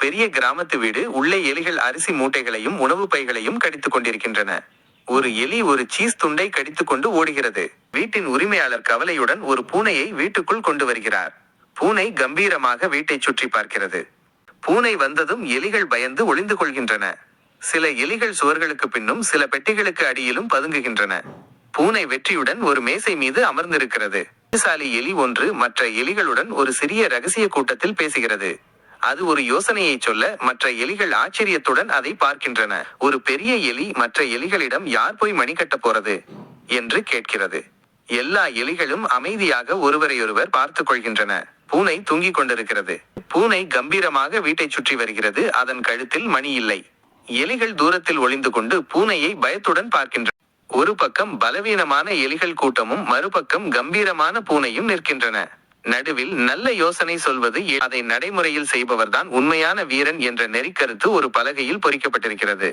பெரிய கிராமத்து வீடு. உள்ளே எலிகள் அரிசி மூட்டைகளையும் உணவு பைகளையும் கடித்துக் கொண்டிருக்கின்றன. ஒரு எலி ஒரு சீஸ் துண்டை கடித்துக் கொண்டு ஓடுகிறது. வீட்டின் உரிமையாளர் கவலையுடன் ஒரு பூனையை வீட்டுக்குள் கொண்டு வருகிறார். பூனை கம்பீரமாக வீட்டை சுற்றி பார்க்கிறது. பூனை வந்ததும் எலிகள் பயந்து ஒளிந்து கொள்கின்றன. சில எலிகள் சுவர்களுக்கு பின்னும் சில பெட்டிகளுக்கு அடியிலும் பதுங்குகின்றன. பூனை வெற்றியுடன் ஒரு மேசை மீது அமர்ந்திருக்கிறது. புத்திசாலி எலி ஒன்று மற்ற எலிகளுடன் ஒரு சிறிய ரகசிய கூட்டத்தில் பேசுகிறது. அது ஒரு யோசனையை சொல்ல மற்ற எலிகள் ஆச்சரியத்துடன் அதை பார்க்கின்றன. ஒரு பெரிய எலி மற்ற எலிகளிடம் யார் போய் மணி கட்ட போறது என்று கேட்கிறது. எல்லா எலிகளும் அமைதியாக ஒருவரையொருவர் பார்த்துக் கொள்கின்றன. பூனை தூங்கிக் கொண்டிருக்கிறது. பூனை கம்பீரமாக வீட்டை சுற்றி வருகிறது. அதன் கழுத்தில் மணி இல்லை. எலிகள் தூரத்தில் ஒளிந்து கொண்டு பூனையை பயத்துடன் பார்க்கின்றன. ஒரு பக்கம் பலவீனமான எலிகள் கூட்டமும் மறுபக்கம் கம்பீரமான பூனையும் நிற்கின்றன. நடுவில் நல்ல யோசனை சொல்வது அதை நடைமுறையில் செய்பவர்தான் உண்மையான வீரன் என்ற நெறிக்கருத்து ஒரு பலகையில் பொறிக்கப்பட்டிருக்கிறது.